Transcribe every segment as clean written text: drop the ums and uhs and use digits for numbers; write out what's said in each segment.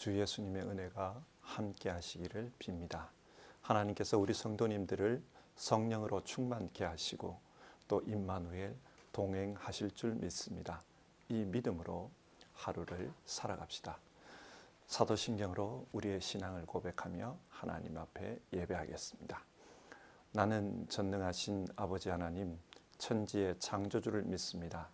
주 예수님의 은혜가 함께 하시기를 빕니다. 하나님께서 우리 성도님들을 성령으로 충만케 하시고 또 임마누엘 동행하실 줄 믿습니다. 이 믿음으로 하루를 살아갑시다. 사도신경으로 우리의 신앙을 고백하며 하나님 앞에 예배하겠습니다. 나는 전능하신 아버지 하나님, 천지의 창조주를 믿습니다.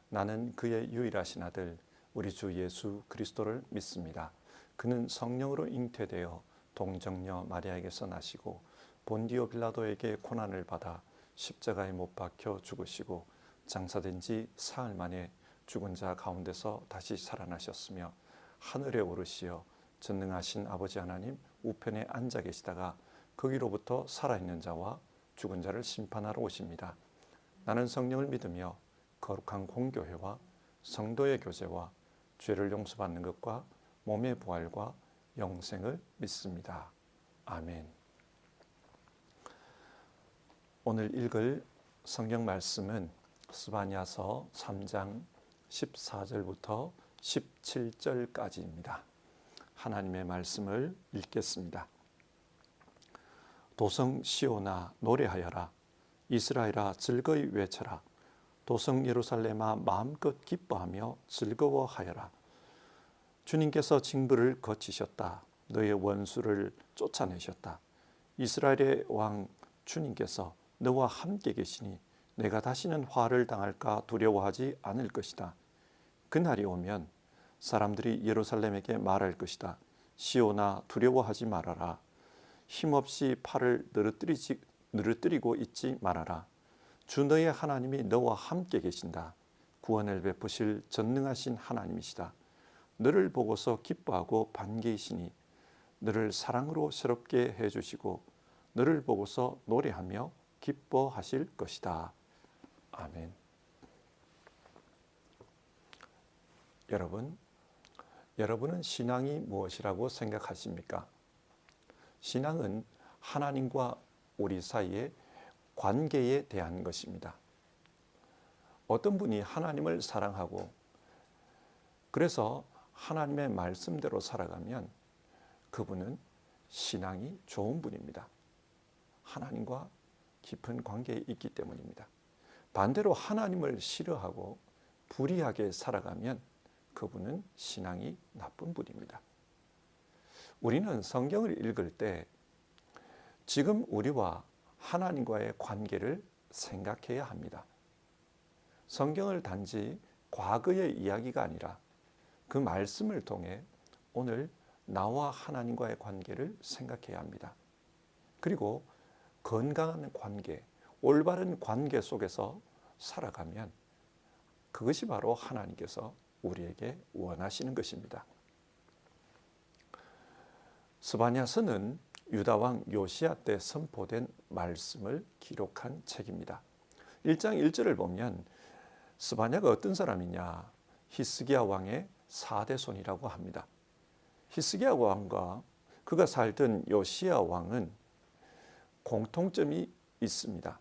나는 그의 유일하신 아들 우리 주 예수 그리스도를 믿습니다. 그는 성령으로 잉태되어 동정녀 마리아에게서 나시고 본디오 빌라도에게 고난을 받아 십자가에 못 박혀 죽으시고 장사된 지 사흘 만에 죽은 자 가운데서 다시 살아나셨으며 하늘에 오르시어 전능하신 아버지 하나님 우편에 앉아 계시다가 거기로부터 살아있는 자와 죽은 자를 심판하러 오십니다. 나는 성령을 믿으며 거룩한 공교회와 성도의 교제와 죄를 용서받는 것과 몸의 부활과 영생을 믿습니다. 아멘. 오늘 읽을 성경 말씀은 스바냐서 3장 14절부터 17절까지입니다. 하나님의 말씀을 읽겠습니다. 도성 시온아 노래하여라. 이스라엘아 즐거이 외쳐라. 도성 예루살렘아 마음껏 기뻐하며 즐거워하여라. 주님께서 징벌을 거치셨다. 너의 원수를 쫓아내셨다. 이스라엘의 왕 주님께서 너와 함께 계시니 내가 다시는 화를 당할까 두려워하지 않을 것이다. 그날이 오면 사람들이 예루살렘에게 말할 것이다. 시온아 두려워하지 말아라. 힘없이 팔을 늘어뜨리고 있지 말아라. 주 너의 하나님이 너와 함께 계신다. 구원을 베푸실 전능하신 하나님이시다. 너를 보고서 기뻐하고 반기시니 너를 사랑으로 새롭게 해주시고 너를 보고서 노래하며 기뻐하실 것이다. 아멘. 여러분은 신앙이 무엇이라고 생각하십니까? 신앙은 하나님과 우리 사이의 관계에 대한 것입니다. 어떤 분이 하나님을 사랑하고 그래서 하나님의 말씀대로 살아가면 그분은 신앙이 좋은 분입니다. 하나님과 깊은 관계에 있기 때문입니다. 반대로 하나님을 싫어하고 불의하게 살아가면 그분은 신앙이 나쁜 분입니다. 우리는 성경을 읽을 때 지금 우리와 하나님과의 관계를 생각해야 합니다. 성경을 단지 과거의 이야기가 아니라 그 말씀을 통해 오늘 나와 하나님과의 관계를 생각해야 합니다. 그리고 건강한 관계, 올바른 관계 속에서 살아가면 그것이 바로 하나님께서 우리에게 원하시는 것입니다. 스바냐서는 유다왕 요시야 때 선포된 말씀을 기록한 책입니다. 1장 1절을 보면 스바냐가 어떤 사람이냐? 히스기야 왕의 4대 손이라고 합니다. 히스기야 왕과 그가 살던 요시야 왕은 공통점이 있습니다.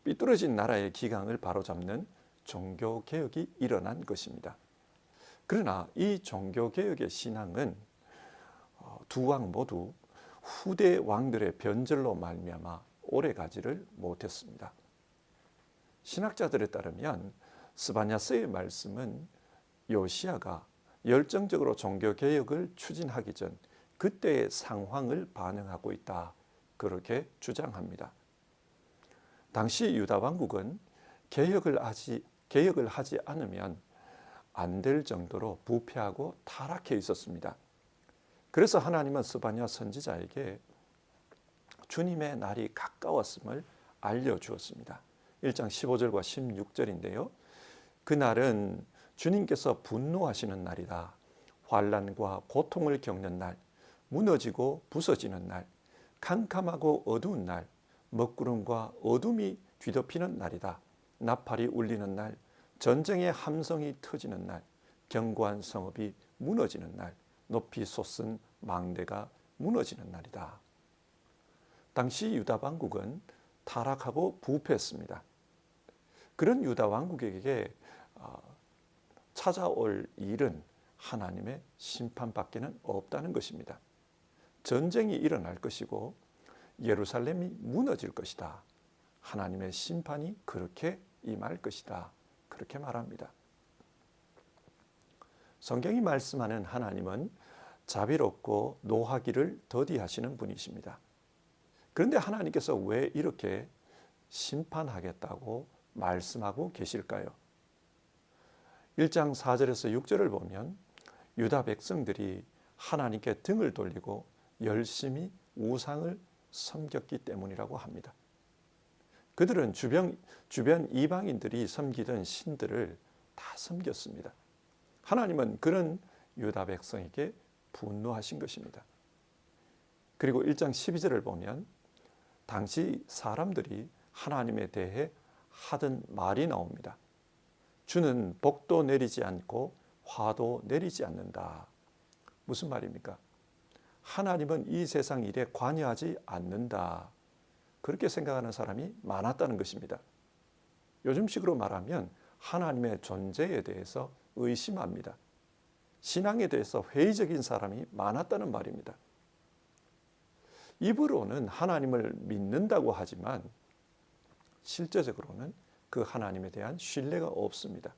삐뚤어진 나라의 기강을 바로잡는 종교개혁이 일어난 것입니다. 그러나 이 종교개혁의 신앙은 두 왕 모두 후대 왕들의 변절로 말미암아 오래가지를 못했습니다. 신학자들에 따르면 스바냐서의 말씀은 요시야가 열정적으로 종교개혁을 추진하기 전 그때의 상황을 반영하고 있다. 그렇게 주장합니다. 당시 유다 왕국은 개혁을 하지 않으면 안 될 정도로 부패하고 타락해 있었습니다. 그래서 하나님은 스바냐 선지자에게 주님의 날이 가까웠음을 알려주었습니다. 1장 15절과 16절인데요. 그날은 주님께서 분노하시는 날이다. 환난과 고통을 겪는 날, 무너지고 부서지는 날, 캄캄하고 어두운 날, 먹구름과 어둠이 뒤덮이는 날이다. 나팔이 울리는 날, 전쟁의 함성이 터지는 날, 견고한 성읍이 무너지는 날, 높이 솟은 망대가 무너지는 날이다. 당시 유다 왕국은 타락하고 부패했습니다. 그런 유다 왕국에게 찾아올 일은 하나님의 심판밖에는 없다는 것입니다. 전쟁이 일어날 것이고 예루살렘이 무너질 것이다. 하나님의 심판이 그렇게 임할 것이다. 그렇게 말합니다. 성경이 말씀하는 하나님은 자비롭고 노하기를 더디하시는 분이십니다. 그런데 하나님께서 왜 이렇게 심판하겠다고 말씀하고 계실까요? 1장 4절에서 6절을 보면 유다 백성들이 하나님께 등을 돌리고 열심히 우상을 섬겼기 때문이라고 합니다. 그들은 주변 이방인들이 섬기던 신들을 다 섬겼습니다. 하나님은 그런 유다 백성에게 분노하신 것입니다. 그리고 1장 12절을 보면 당시 사람들이 하나님에 대해 하던 말이 나옵니다. 주는 복도 내리지 않고 화도 내리지 않는다. 무슨 말입니까? 하나님은 이 세상 일에 관여하지 않는다. 그렇게 생각하는 사람이 많았다는 것입니다. 요즘식으로 말하면 하나님의 존재에 대해서 의심합니다. 신앙에 대해서 회의적인 사람이 많았다는 말입니다. 입으로는 하나님을 믿는다고 하지만 실제적으로는 그 하나님에 대한 신뢰가 없습니다.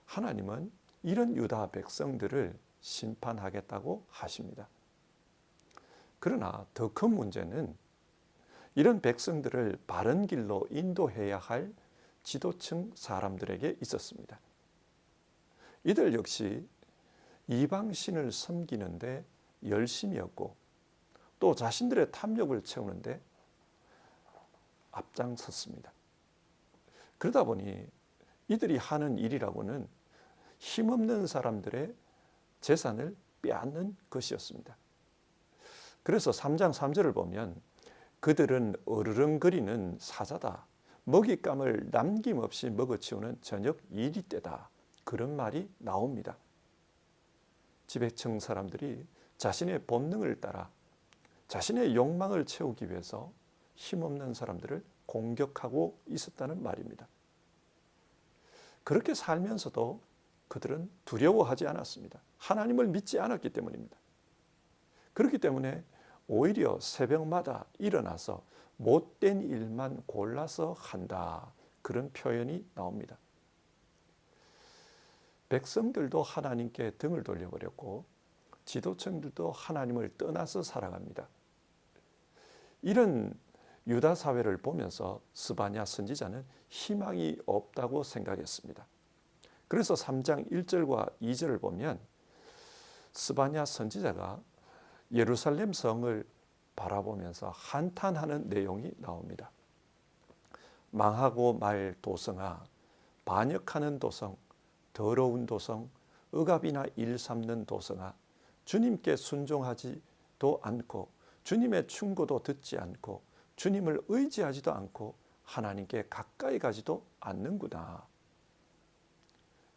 하나님은 이런 유다 백성들을 심판하겠다고 하십니다. 그러나 더 큰 문제는 이런 백성들을 바른 길로 인도해야 할 지도층 사람들에게 있었습니다. 이들 역시 이방신을 섬기는데 열심이었고 또 자신들의 탐욕을 채우는데 앞장섰습니다. 그러다 보니 이들이 하는 일이라고는 힘없는 사람들의 재산을 빼앗는 것이었습니다. 그래서 3장 3절을 보면 그들은 어르렁거리는 사자다. 먹잇감을 남김없이 먹어치우는 저녁 이리떼다. 그런 말이 나옵니다. 지배층 사람들이 자신의 본능을 따라 자신의 욕망을 채우기 위해서 힘없는 사람들을 공격하고 있었다는 말입니다. 그렇게 살면서도 그들은 두려워하지 않았습니다. 하나님을 믿지 않았기 때문입니다. 그렇기 때문에 오히려 새벽마다 일어나서 못된 일만 골라서 한다. 그런 표현이 나옵니다. 백성들도 하나님께 등을 돌려버렸고 지도층들도 하나님을 떠나서 살아갑니다. 이런 유다 사회를 보면서 스바냐 선지자는 희망이 없다고 생각했습니다. 그래서 3장 1절과 2절을 보면 스바냐 선지자가 예루살렘 성을 바라보면서 한탄하는 내용이 나옵니다. 망하고 말 도성아, 반역하는 도성, 더러운 도성, 억압이나 일삼는 도성아, 주님께 순종하지도 않고 주님의 충고도 듣지 않고 주님을 의지하지도 않고 하나님께 가까이 가지도 않는구나.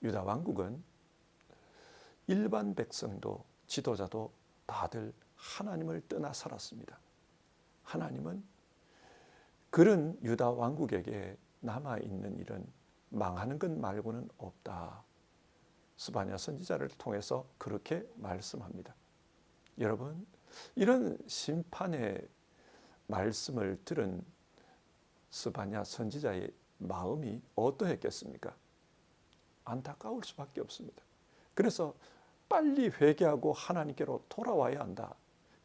유다 왕국은 일반 백성도 지도자도 다들 하나님을 떠나 살았습니다. 하나님은 그런 유다 왕국에게 남아있는 일은 망하는 것 말고는 없다. 스바냐 선지자를 통해서 그렇게 말씀합니다. 여러분, 이런 심판의 말씀을 들은 스바냐 선지자의 마음이 어떠했겠습니까? 안타까울 수밖에 없습니다. 그래서 빨리 회개하고 하나님께로 돌아와야 한다.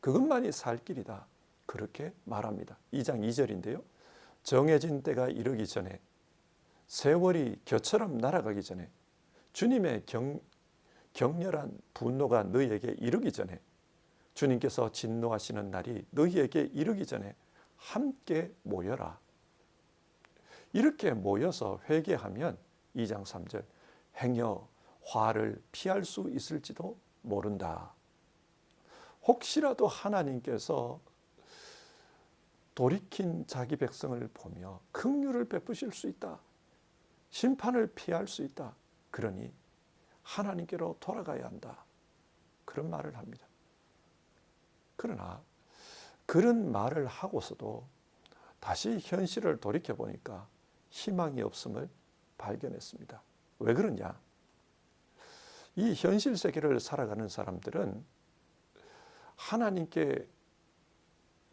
그것만이 살 길이다. 그렇게 말합니다. 2장 2절인데요. 정해진 때가 이르기 전에 세월이 겨처럼 날아가기 전에 주님의 격렬한 분노가 너희에게 이르기 전에 주님께서 진노하시는 날이 너희에게 이르기 전에 함께 모여라. 이렇게 모여서 회개하면 2장 3절 행여 화를 피할 수 있을지도 모른다. 혹시라도 하나님께서 돌이킨 자기 백성을 보며 긍휼을 베푸실 수 있다. 심판을 피할 수 있다. 그러니 하나님께로 돌아가야 한다. 그런 말을 합니다. 그러나 그런 말을 하고서도 다시 현실을 돌이켜보니까 희망이 없음을 발견했습니다. 왜 그러냐? 이 현실 세계를 살아가는 사람들은 하나님께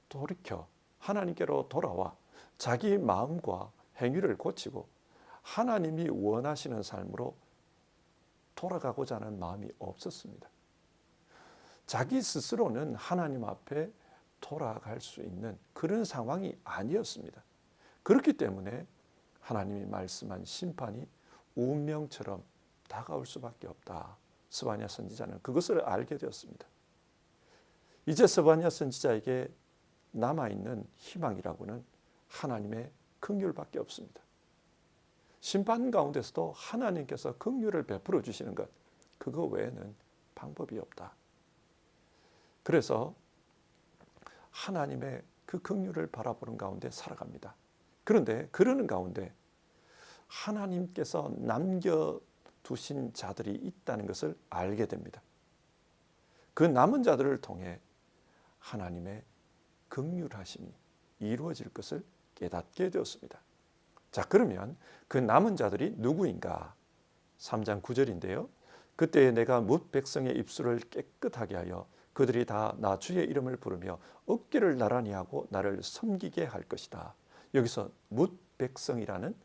돌이켜 하나님께로 돌아와 자기 마음과 행위를 고치고 하나님이 원하시는 삶으로 돌아가고자 하는 마음이 없었습니다. 자기 스스로는 하나님 앞에 돌아갈 수 있는 그런 상황이 아니었습니다. 그렇기 때문에 하나님이 말씀한 심판이 운명처럼 다가올 수밖에 없다. 스바냐 선지자는 그것을 알게 되었습니다. 이제 스바냐 선지자에게 남아있는 희망이라고는 하나님의 긍휼밖에 없습니다. 심판 가운데서도 하나님께서 긍휼을 베풀어 주시는 것, 그거 외에는 방법이 없다. 그래서 하나님의 그 긍휼을 바라보는 가운데 살아갑니다. 그런데 그러는 가운데 하나님께서 남겨두신 자들이 있다는 것을 알게 됩니다. 그 남은 자들을 통해 하나님의 긍휼하심이 이루어질 것을 깨닫게 되었습니다. 자, 그러면 그 남은 자들이 누구인가? 3장 9절인데요. 그때 내가 뭇 백성의 입술을 깨끗하게 하여 그들이 다 나 주의 이름을 부르며 어깨를 나란히 하고 나를 섬기게 할 것이다. 여기서 뭇 백성이라는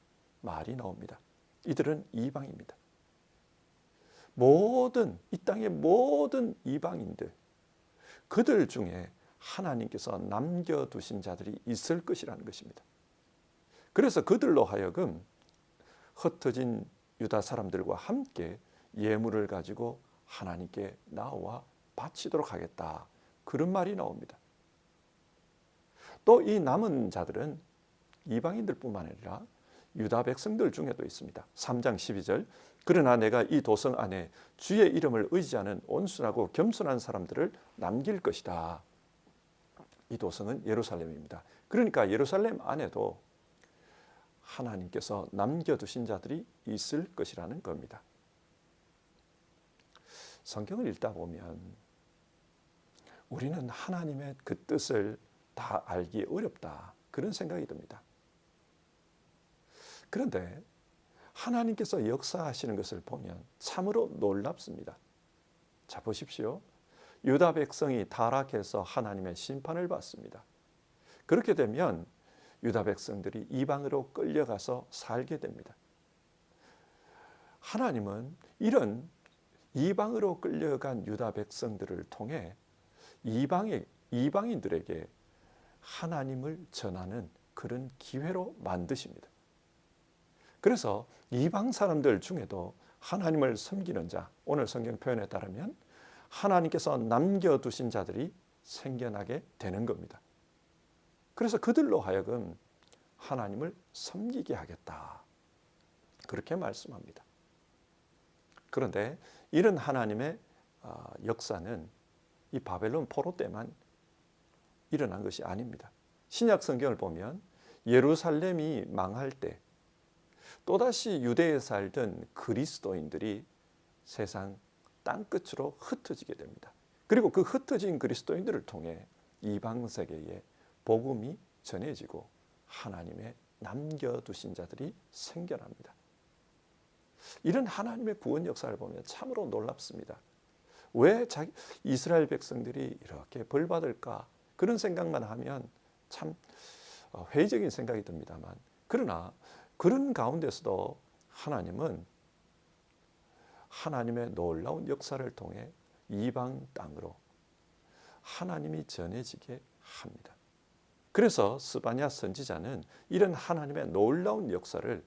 말이 나옵니다. 이들은 이방입니다. 이 땅의 모든 이방인들, 그들 중에 하나님께서 남겨두신 자들이 있을 것이라는 것입니다. 그래서 그들로 하여금 흩어진 유다 사람들과 함께 예물을 가지고 하나님께 나와 바치도록 하겠다. 그런 말이 나옵니다. 또 이 남은 자들은 이방인들뿐만 아니라 유다 백성들 중에도 있습니다. 3장 12절 그러나 내가 이 도성 안에 주의 이름을 의지하는 온순하고 겸손한 사람들을 남길 것이다. 이 도성은 예루살렘입니다. 그러니까 예루살렘 안에도 하나님께서 남겨두신 자들이 있을 것이라는 겁니다. 성경을 읽다 보면 우리는 하나님의 그 뜻을 다 알기 어렵다. 그런 생각이 듭니다. 그런데 하나님께서 역사하시는 것을 보면 참으로 놀랍습니다. 자, 보십시오. 유다 백성이 타락해서 하나님의 심판을 받습니다. 그렇게 되면 유다 백성들이 이방으로 끌려가서 살게 됩니다. 하나님은 이런 이방으로 끌려간 유다 백성들을 통해 이방인들에게 하나님을 전하는 그런 기회로 만드십니다. 그래서 이방 사람들 중에도 하나님을 섬기는 자, 오늘 성경 표현에 따르면 하나님께서 남겨두신 자들이 생겨나게 되는 겁니다. 그래서 그들로 하여금 하나님을 섬기게 하겠다. 그렇게 말씀합니다. 그런데 이런 하나님의 역사는 이 바벨론 포로 때만 일어난 것이 아닙니다. 신약 성경을 보면 예루살렘이 망할 때 또다시 유대에 살던 그리스도인들이 세상 땅끝으로 흩어지게 됩니다. 그리고 그 흩어진 그리스도인들을 통해 이방 세계에 복음이 전해지고 하나님의 남겨두신 자들이 생겨납니다. 이런 하나님의 구원 역사를 보면 참으로 놀랍습니다. 왜 이스라엘 백성들이 이렇게 벌 받을까? 그런 생각만 하면 참 회의적인 생각이 듭니다만, 그러나 그런 가운데서도 하나님은 하나님의 놀라운 역사를 통해 이방 땅으로 하나님이 전해지게 합니다. 그래서 스바냐 선지자는 이런 하나님의 놀라운 역사를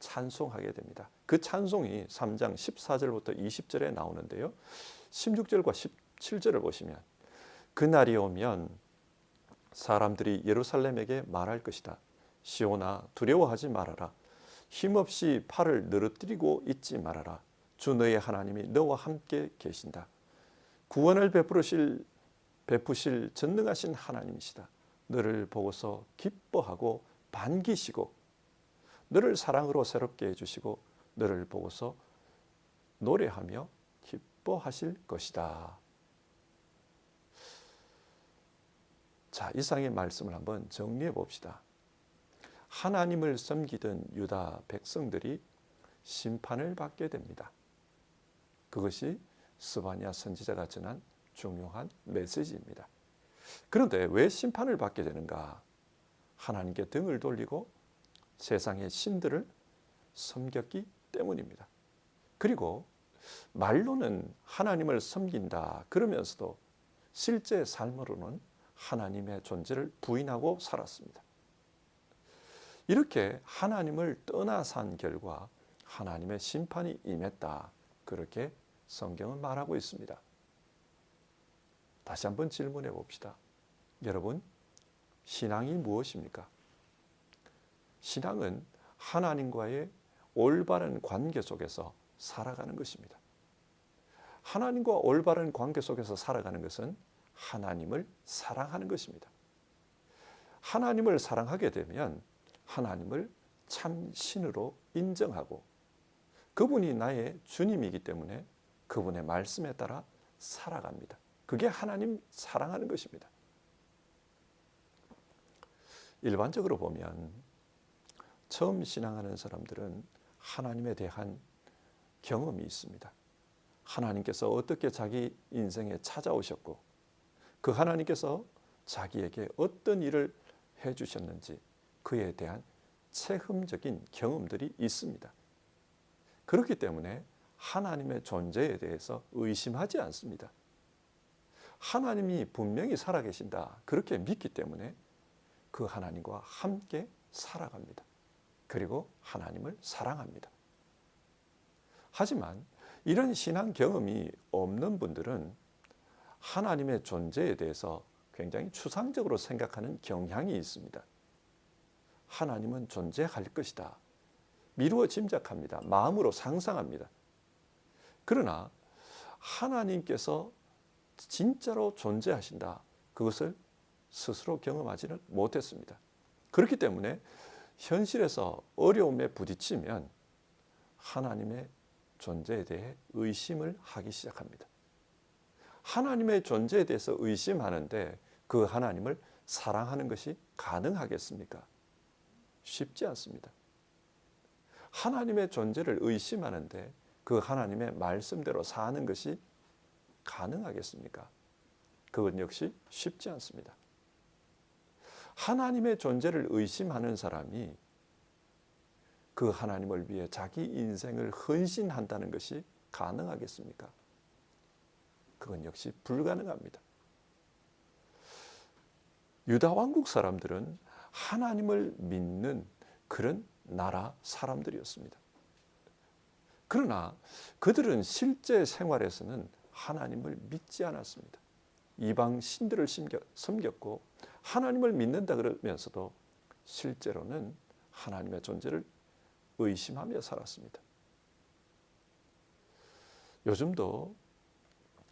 찬송하게 됩니다. 그 찬송이 3장 14절부터 20절에 나오는데요. 16절과 17절을 보시면 그날이 오면 사람들이 예루살렘에게 말할 것이다. 시온아 두려워하지 말아라. 힘없이 팔을 늘어뜨리고 있지 말아라. 주 너의 하나님이 너와 함께 계신다. 구원을 베푸실 전능하신 하나님이시다. 너를 보고서 기뻐하고 반기시고 너를 사랑으로 새롭게 해주시고 너를 보고서 노래하며 기뻐하실 것이다. 자, 이상의 말씀을 한번 정리해 봅시다. 하나님을 섬기던 유다 백성들이 심판을 받게 됩니다. 그것이 스바냐 선지자가 전한 중요한 메시지입니다. 그런데 왜 심판을 받게 되는가? 하나님께 등을 돌리고 세상의 신들을 섬겼기 때문입니다. 그리고 말로는 하나님을 섬긴다 그러면서도 실제 삶으로는 하나님의 존재를 부인하고 살았습니다. 이렇게 하나님을 떠나 산 결과 하나님의 심판이 임했다. 그렇게 성경은 말하고 있습니다. 다시 한번 질문해 봅시다. 여러분, 신앙이 무엇입니까? 신앙은 하나님과의 올바른 관계 속에서 살아가는 것입니다. 하나님과 올바른 관계 속에서 살아가는 것은 하나님을 사랑하는 것입니다. 하나님을 사랑하게 되면 하나님을 참 신으로 인정하고 그분이 나의 주님이기 때문에 그분의 말씀에 따라 살아갑니다. 그게 하나님 사랑하는 것입니다. 일반적으로 보면 처음 신앙하는 사람들은 하나님에 대한 경험이 있습니다. 하나님께서 어떻게 자기 인생에 찾아오셨고 그 하나님께서 자기에게 어떤 일을 해주셨는지 그에 대한 체험적인 경험들이 있습니다. 그렇기 때문에 하나님의 존재에 대해서 의심하지 않습니다. 하나님이 분명히 살아계신다 그렇게 믿기 때문에 그 하나님과 함께 살아갑니다. 그리고 하나님을 사랑합니다. 하지만 이런 신앙 경험이 없는 분들은 하나님의 존재에 대해서 굉장히 추상적으로 생각하는 경향이 있습니다. 하나님은 존재할 것이다. 미루어 짐작합니다. 마음으로 상상합니다. 그러나 하나님께서 진짜로 존재하신다. 그것을 스스로 경험하지는 못했습니다. 그렇기 때문에 현실에서 어려움에 부딪히면 하나님의 존재에 대해 의심을 하기 시작합니다. 하나님의 존재에 대해서 의심하는데 그 하나님을 사랑하는 것이 가능하겠습니까? 쉽지 않습니다. 하나님의 존재를 의심하는데 그 하나님의 말씀대로 사는 것이 가능하겠습니까? 그건 역시 쉽지 않습니다. 하나님의 존재를 의심하는 사람이 그 하나님을 위해 자기 인생을 헌신한다는 것이 가능하겠습니까? 그건 역시 불가능합니다. 유다 왕국 사람들은 하나님을 믿는 그런 나라 사람들이었습니다. 그러나 그들은 실제 생활에서는 하나님을 믿지 않았습니다. 이방 신들을 섬겼고 하나님을 믿는다 그러면서도 실제로는 하나님의 존재를 의심하며 살았습니다. 요즘도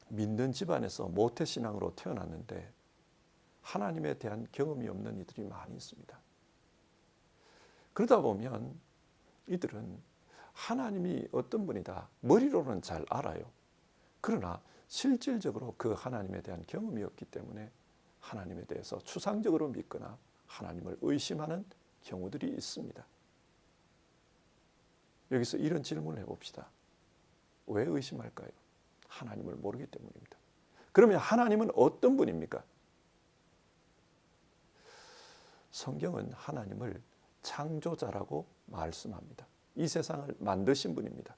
믿는 집안에서 모태신앙으로 태어났는데 하나님에 대한 경험이 없는 이들이 많이 있습니다. 그러다 보면 이들은 하나님이 어떤 분이다 머리로는 잘 알아요. 그러나 실질적으로 그 하나님에 대한 경험이 없기 때문에 하나님에 대해서 추상적으로 믿거나 하나님을 의심하는 경우들이 있습니다. 여기서 이런 질문을 해봅시다. 왜 의심할까요? 하나님을 모르기 때문입니다. 그러면 하나님은 어떤 분입니까? 성경은 하나님을 창조자라고 말씀합니다. 이 세상을 만드신 분입니다.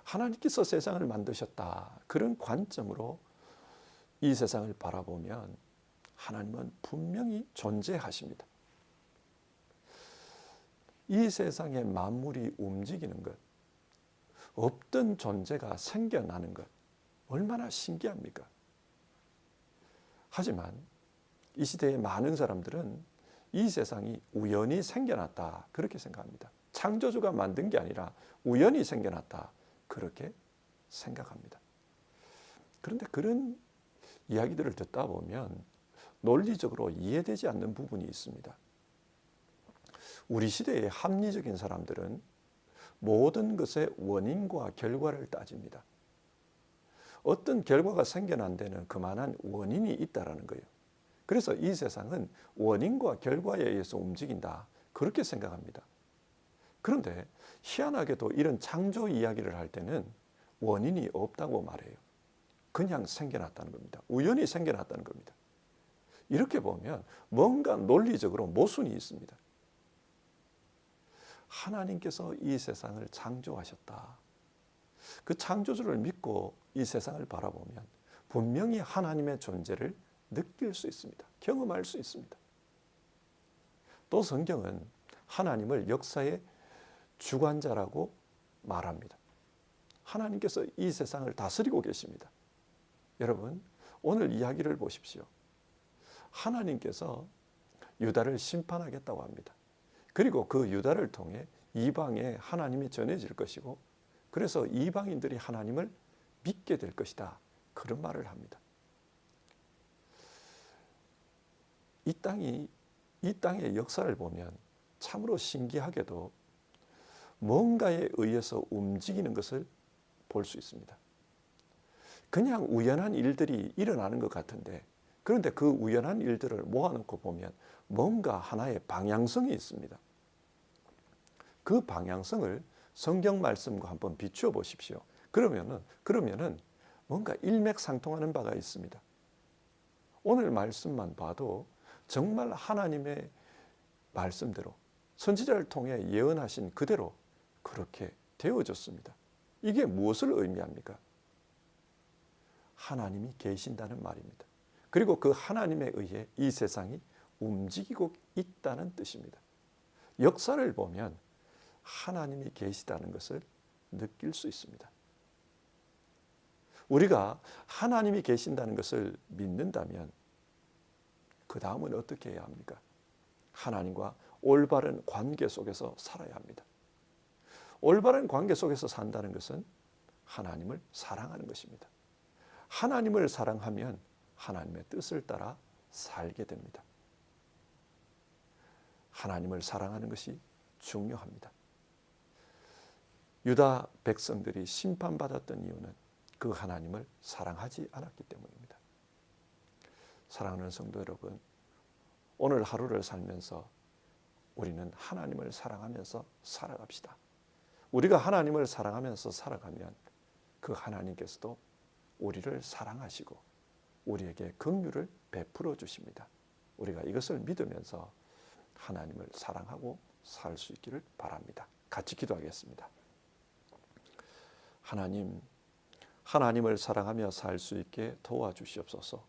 하나님께서 세상을 만드셨다. 그런 관점으로 이 세상을 바라보면 하나님은 분명히 존재하십니다. 이 세상의 만물이 움직이는 것, 없던 존재가 생겨나는 것, 얼마나 신기합니까? 하지만 이 시대의 많은 사람들은 이 세상이 우연히 생겨났다 그렇게 생각합니다. 창조주가 만든 게 아니라 우연히 생겨났다 그렇게 생각합니다. 그런데 그런 이야기들을 듣다 보면 논리적으로 이해되지 않는 부분이 있습니다. 우리 시대의 합리적인 사람들은 모든 것의 원인과 결과를 따집니다. 어떤 결과가 생겨난 데는 그만한 원인이 있다라는 거예요. 그래서 이 세상은 원인과 결과에 의해서 움직인다 그렇게 생각합니다. 그런데 희한하게도 이런 창조 이야기를 할 때는 원인이 없다고 말해요. 그냥 생겨났다는 겁니다. 우연히 생겨났다는 겁니다. 이렇게 보면 뭔가 논리적으로 모순이 있습니다. 하나님께서 이 세상을 창조하셨다. 그 창조주를 믿고 이 세상을 바라보면 분명히 하나님의 존재를 느낄 수 있습니다. 경험할 수 있습니다. 또 성경은 하나님을 역사의 주관자라고 말합니다. 하나님께서 이 세상을 다스리고 계십니다. 여러분, 오늘 이야기를 보십시오. 하나님께서 유다를 심판하겠다고 합니다. 그리고 그 유다를 통해 이방에 하나님이 전해질 것이고, 그래서 이방인들이 하나님을 믿게 될 것이다. 그런 말을 합니다. 이 땅의 역사를 보면 참으로 신기하게도 뭔가에 의해서 움직이는 것을 볼 수 있습니다. 그냥 우연한 일들이 일어나는 것 같은데, 그런데 그 우연한 일들을 모아놓고 보면 뭔가 하나의 방향성이 있습니다. 그 방향성을 성경 말씀과 한번 비추어 보십시오. 그러면은 뭔가 일맥상통하는 바가 있습니다. 오늘 말씀만 봐도 정말 하나님의 말씀대로 선지자를 통해 예언하신 그대로 그렇게 되어졌습니다. 이게 무엇을 의미합니까? 하나님이 계신다는 말입니다. 그리고 그 하나님에 의해 이 세상이 움직이고 있다는 뜻입니다. 역사를 보면 하나님이 계시다는 것을 느낄 수 있습니다. 우리가 하나님이 계신다는 것을 믿는다면 그 다음은 어떻게 해야 합니까? 하나님과 올바른 관계 속에서 살아야 합니다. 올바른 관계 속에서 산다는 것은 하나님을 사랑하는 것입니다. 하나님을 사랑하면 하나님의 뜻을 따라 살게 됩니다. 하나님을 사랑하는 것이 중요합니다. 유다 백성들이 심판받았던 이유는 그 하나님을 사랑하지 않았기 때문입니다. 사랑하는 성도 여러분, 오늘 하루를 살면서 우리는 하나님을 사랑하면서 살아갑시다. 우리가 하나님을 사랑하면서 살아가면 그 하나님께서도 우리를 사랑하시고 우리에게 긍휼을 베풀어 주십니다. 우리가 이것을 믿으면서 하나님을 사랑하고 살 수 있기를 바랍니다. 같이 기도하겠습니다. 하나님을 사랑하며 살 수 있게 도와주시옵소서.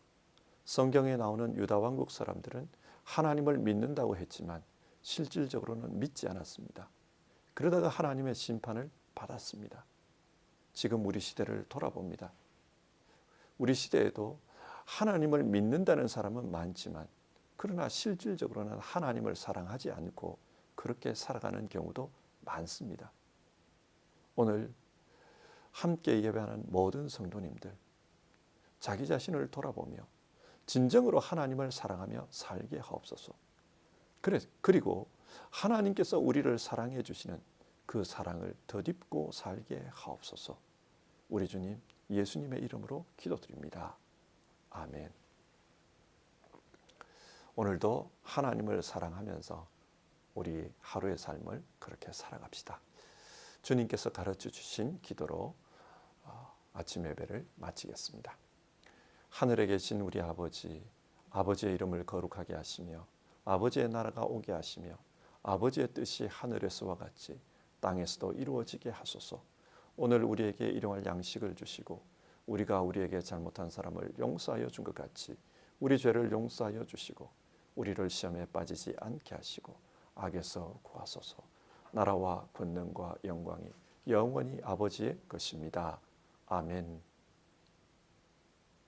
성경에 나오는 유다 왕국 사람들은 하나님을 믿는다고 했지만 실질적으로는 믿지 않았습니다. 그러다가 하나님의 심판을 받았습니다. 지금 우리 시대를 돌아봅니다. 우리 시대에도 하나님을 믿는다는 사람은 많지만 그러나 실질적으로는 하나님을 사랑하지 않고 그렇게 살아가는 경우도 많습니다. 오늘 함께 예배하는 모든 성도님들, 자기 자신을 돌아보며 진정으로 하나님을 사랑하며 살게 하옵소서. 그리고 하나님께서 우리를 사랑해 주시는 그 사랑을 덧입고 살게 하옵소서. 우리 주님 예수님의 이름으로 기도드립니다. 아멘. 오늘도 하나님을 사랑하면서 우리 하루의 삶을 그렇게 살아갑시다. 주님께서 가르쳐 주신 기도로 아침 예배를 마치겠습니다. 하늘에 계신 우리 아버지, 아버지의 이름을 거룩하게 하시며 아버지의 나라가 오게 하시며 아버지의 뜻이 하늘에서와 같이 땅에서도 이루어지게 하소서. 오늘 우리에게 일용할 양식을 주시고 우리가 우리에게 잘못한 사람을 용서하여 준 것 같이 우리 죄를 용서하여 주시고 우리를 시험에 빠지지 않게 하시고 악에서 구하소서. 나라와 권능과 영광이 영원히 아버지의 것입니다. 아멘.